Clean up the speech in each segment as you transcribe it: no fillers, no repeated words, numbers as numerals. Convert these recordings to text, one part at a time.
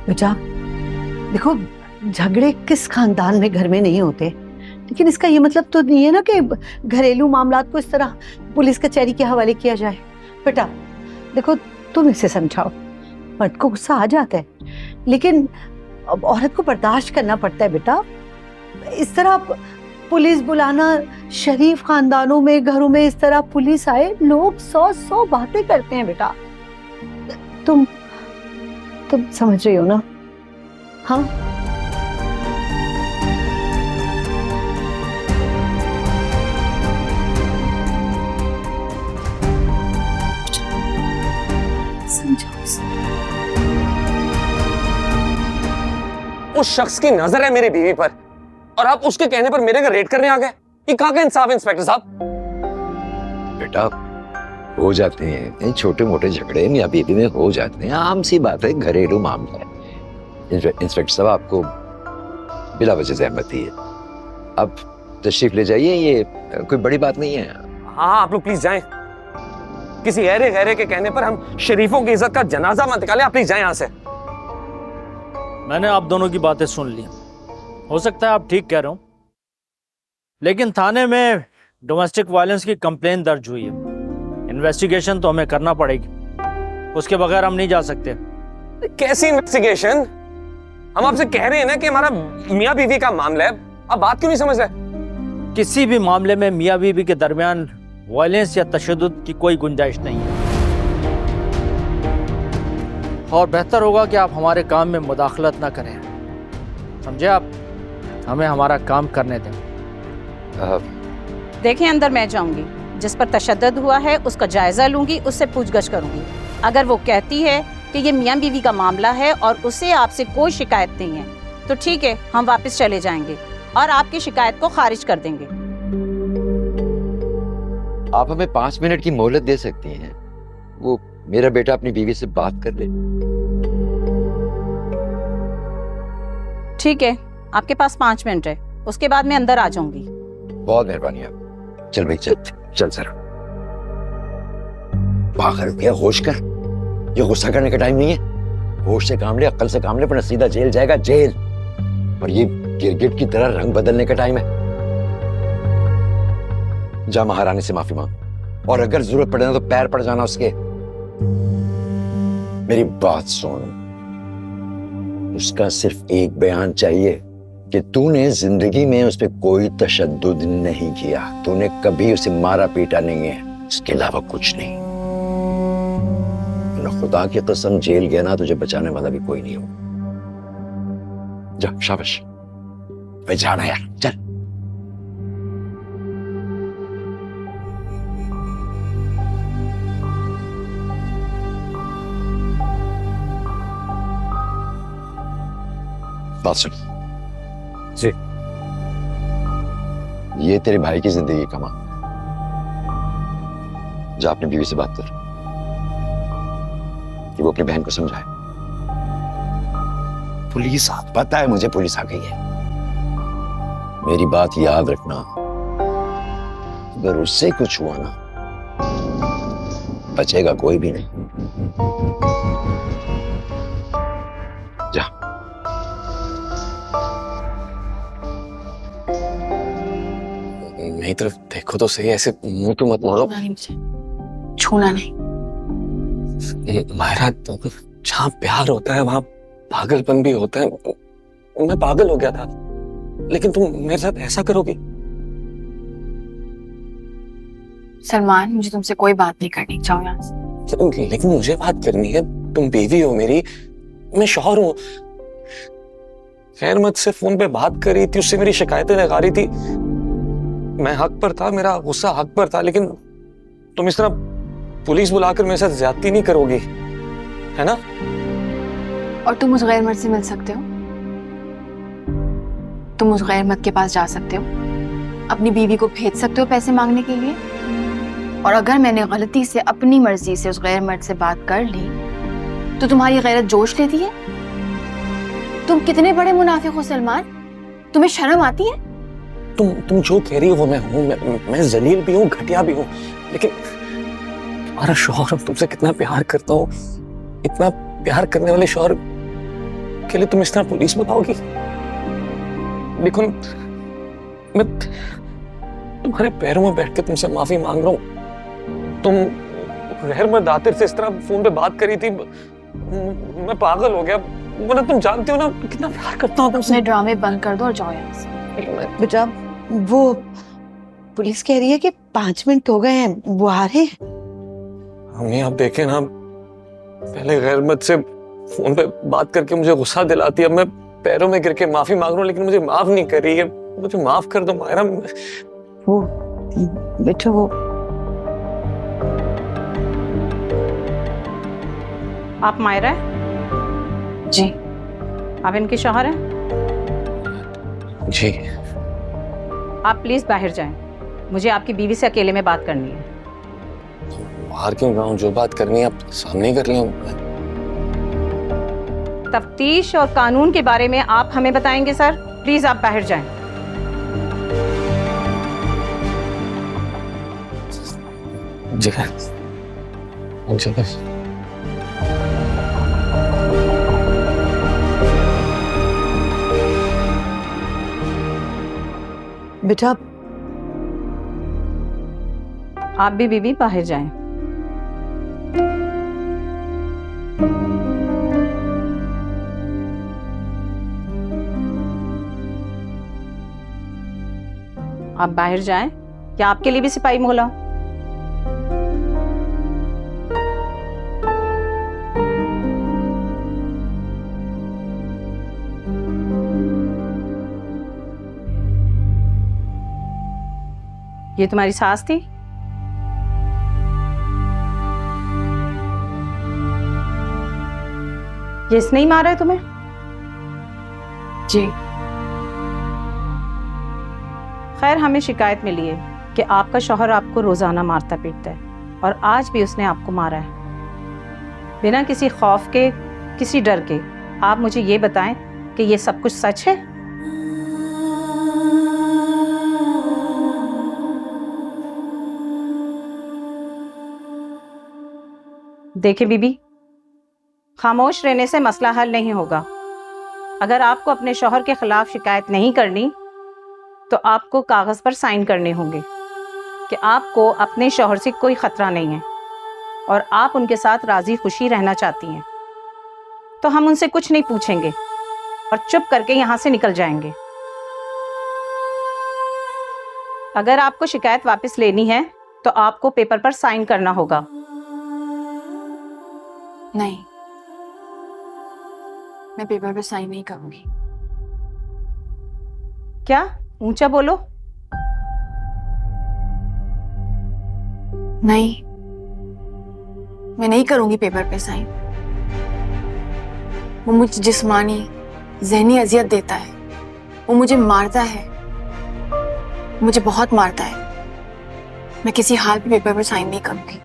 बेटा देखो, झगड़े किस खानदान में घर में नहीं होते, लेकिन इसका ये मतलब तो नहीं है ना कि घरेलू मामलात को इस तरह पुलिस कचहरी के हवाले किया जाए। बेटा देखो, तुम इसे समझाओ, मर्द को गुस्सा आ जाता है, लेकिन अब औरत को बर्दाश्त करना पड़ता है। बेटा इस तरह पुलिस बुलाना, शरीफ खानदानों में घरों में इस तरह पुलिस आए, लोग 100 बातें करते हैं। बेटा तुम समझ रही हो ना? हाँ उस शख्स की नजर है मेरी बीवी पर और आप उसके कहने पर मेरे घर रेड करने आ गए। ये कहाँ का इंसाफ है इंस्पेक्टर साहब? बेटा हो जाते हैं छोटे मोटे झगड़े, मियां बीवी में हो जाते हैं, आम सी बात है, घरेलू मामला है। इंस्पेक्टर साहब आपको बिला वजह जहमत दी है, अब तशरीफ ले जाइए, ये कोई बड़ी बात नहीं है। हाँ आप लोग प्लीज जाएं। किसी ऐरे गैरे के कहने पर हम शरीफों की इज्जत का जनाजा मत निकालें। आप प्लीज जाएं यहाँ से। मैंने आप दोनों की बातें सुन ली, हो सकता है आप ठीक कह रहे हो, लेकिन थाने में डोमेस्टिक वायलेंस की कंप्लेन दर्ज हुई है। इन्वेस्टिगेशन तो हमें करना पड़ेगी, उसके बगैर हम नहीं जा सकते। कैसी इन्वेस्टिगेशन? हम आपसे कह रहे हैं ना कि हमारा मियां बीवी का मामला है, आप बात क्यों नहीं समझ रहे? किसी भी मामले में मियां बीवी के दरमियान वायलेंस या तशद्दुद की कोई गुंजाइश नहीं है, और बेहतर होगा कि आप हमारे काम में मुदाखलत ना करें, समझे आप? हमें हमारा काम करने दें। देखें, अंदर मैं जाऊंगी, जिस पर तशद्दुद हुआ है उसका जायजा लूंगी, उससे पूछगछ करूंगी। अगर वो कहती है कि ये मियां बीवी का मामला है और उसे आपसे कोई शिकायत नहीं है, तो ठीक है, हम वापस चले जाएंगे और आपकी शिकायत को खारिज कर देंगे। आप हमें 5 मिनट की मोहलत दे सकती हैं, वो मेरा बेटा अपनी बीवी से बात कर ले। ठीक है, आपके पास 5 मिनट है, उसके बाद मैं अंदर आ जाऊंगी। बहुत मेहरबानी आप। चल भाई चल चल सर। पागल भैया, होश कर, ये गुस्सा करने का टाइम नहीं है। होश से काम ले, अक्ल से काम ले, वरना सीधा जेल जाएगा, जेल। और ये गिरगिट की तरह रंग बदलने का टाइम है। जा महारानी से माफी मांग, और अगर जरूरत पड़े ना तो पैर पड़ जाना उसके। मेरी बात सुन, उसका सिर्फ एक बयान चाहिए कि तूने जिंदगी में उस पर कोई तशद्दुद नहीं किया, तूने कभी उसे मारा पीटा नहीं है, इसके अलावा कुछ नहीं। खुदा की कसम, जेल गया ना, तुझे बचाने वाला भी कोई नहीं हो। जा, शाबाश भाई, जाना यार, चल। बात सुन जी। ये तेरे भाई की जिंदगी का मामला, जा अपनी बीवी से बात कर कि वो अपनी बहन को समझाए। पुलिस पता है मुझे, पुलिस आ गई है। मेरी बात याद रखना, अगर उससे कुछ हुआ ना, बचेगा कोई भी नहीं। जा। मेरी तरफ देखो तो सही, ऐसे मुंह पे मत मारो। छूना नहीं। मायरा, जहाँ प्यार होता है वहां पागलपन भी होता है। मैं पागल हो गया था, लेकिन तुम मेरे साथ ऐसा करोगी? सलमान, मुझे तुमसे कोई बात नहीं करनी, जाओ यहाँ से। लेकिन मुझे बात करनी है, तुम बीवी हो मेरी, मैं शौहर हूँ। खैर मत से फोन पे बात कर रही थी, उससे मेरी शिकायतें लगा रही थी। मैं हक पर था, मेरा गुस्सा हक पर था, लेकिन तुम इस तरह पुलिस बुलाकर मेरे साथ ज्यादती नहीं करोगी, है ना? और तुम उस गैर मर्द से मिल सकते हो, तुम उस गैर मर्द के पास जा सकते हो, अपनी बीवी को भेज सकते हो पैसे मांगने के लिए। और अगर मैंने गलती से अपनी मर्जी से उस गैर मर्द से बात कर ली तो तुम्हारी गैरत जोश लेती है। तुम कितने बड़े मुनाफिक हो सलमान, तुम्हें शर्म आती है? तुम जो कह रही हो वो मैं हूँ। मैं जलील भी हूँ, घटिया भी हूँ, लेकिन तुम्हारा शौहर, तुमसे कितना प्यार करता हूँ। इतना प्यार करने वाले शौहर के लिए तुम इस तरह पुलिस बताओगी? देखो, मैं तुम्हारे पैरों में बैठ के तुमसे माफी मांग रहा हूँ। तुम रहमत दातिर से इस तरह फोन पे बात करी थी, मैं पागल हो गया। वरना तुम जानती हो ना कितना प्यार करता हूँ तुमसे। अपने ड्रामे बंद कर दो और जाओ यहाँ से। बेटा वो पुलिस कह रही है कि 5 मिनट हो गए हैं, वो आ रहे हैं। हमें आप देखें ना, पहले गैरमत से फोन पे बात करके मुझे गुस्सा दिलाती, अब मैं पैरों में गिर के माफी मांग रहा हूँ लेकिन मुझे माफ नहीं कर रही है। मुझे माफ कर दो मायरा। वो बेटा वो आप मायरा हैं? जी। आप इनके शौहर हैं? जी। आप प्लीज बाहर जाएं, मुझे आपकी बीवी से अकेले में बात करनी है। बाहर क्यों जाऊं? जो बात करनी है आप सामने ही कर लें। तफ्तीश और कानून के बारे में आप हमें बताएंगे सर। प्लीज आप बाहर जाएं। जी। जी। बेटा आप भी बीवी बाहर जाएं। आप बाहर जाएं या आपके लिए भी सिपाही मोहला? ये तुम्हारी सास थी? ये इसने ही मारा है तुम्हें? जी। खैर, हमें शिकायत मिली है कि आपका शौहर आपको रोजाना मारता पीटता है और आज भी उसने आपको मारा है। बिना किसी खौफ के, किसी डर के, आप मुझे ये बताएं कि ये सब कुछ सच है? देखें बीबी, खामोश रहने से मसला हल नहीं होगा। अगर आपको अपने शौहर के खिलाफ शिकायत नहीं करनी तो आपको कागज पर साइन करने होंगे कि आपको अपने शौहर से कोई खतरा नहीं है और आप उनके साथ राजी खुशी रहना चाहती हैं। तो हम उनसे कुछ नहीं पूछेंगे और चुप करके यहां से निकल जाएंगे। अगर आपको शिकायत वापस लेनी है तो आपको पेपर पर साइन करना होगा। नहीं, मैं पेपर पे साइन नहीं करूंगी। क्या? ऊंचा बोलो। नहीं, मैं नहीं करूंगी पेपर पे साइन। वो मुझे जिस्मानी ज़हनी अजियत देता है, वो मुझे मारता है, मुझे बहुत मारता है। मैं किसी हाल पे पेपर पर साइन नहीं करूंगी।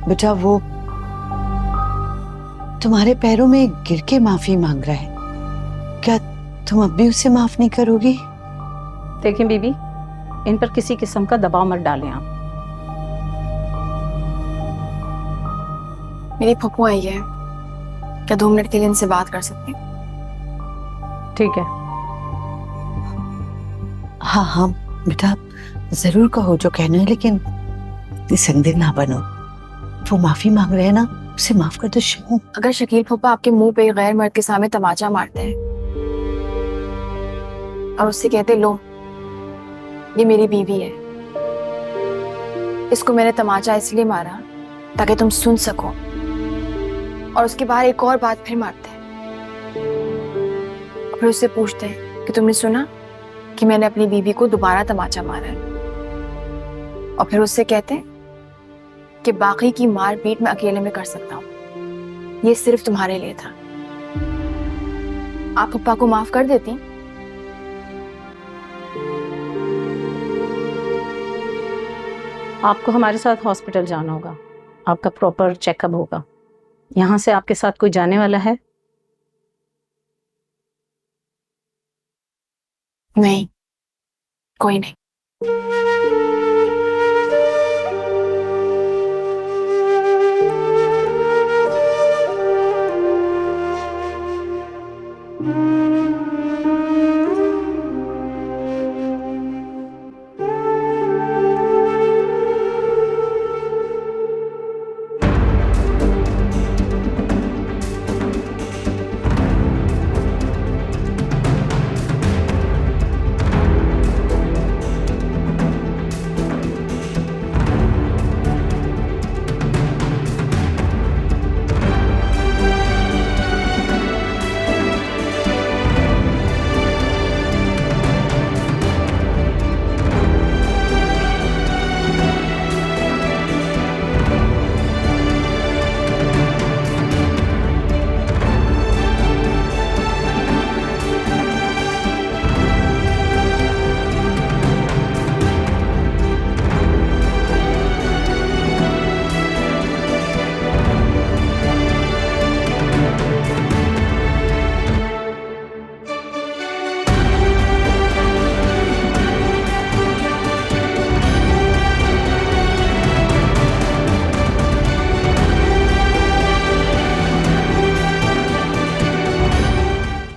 बेटा वो तुम्हारे पैरों में गिर के माफी मांग रहा है, क्या तुम अब भी उसे माफ नहीं करोगी? देखिए बीबी, इन पर किसी किस्म का दबाव मत डालें आप। मेरी फप्पू आई है, क्या 2 मिनट के लिए इनसे बात कर सकती हूँ? ठीक है। हाँ हाँ बेटा, जरूर कहो जो कहना है, लेकिन संदिग्ध ना बनो। वो माफी मांग रहे हैं ना, उसे माफ कर दो शिमू। अगर शकील फप्पा आपके मुंह पे गैर मर्द के सामने तमाचा मारते हैं और उससे कहते लो ये मेरी बीवी है, इसको मैंने तमाचा इसलिए मारा ताकि तुम सुन सको, और उसके बाद एक और बात फिर मारते हैं और फिर उससे पूछते हैं कि तुमने सुना कि मैंने अपनी बीवी को दोबारा तमाचा मारा है, और फिर उससे कहते हैं कि बाकी की मार पीट मैं अकेले में कर सकता हूँ, ये सिर्फ तुम्हारे लिए था। आप पप्पा को माफ कर देती? आपको हमारे साथ हॉस्पिटल जाना होगा, आपका प्रॉपर चेकअप होगा। यहाँ से आपके साथ कोई जाने वाला है? नहीं, कोई नहीं। है।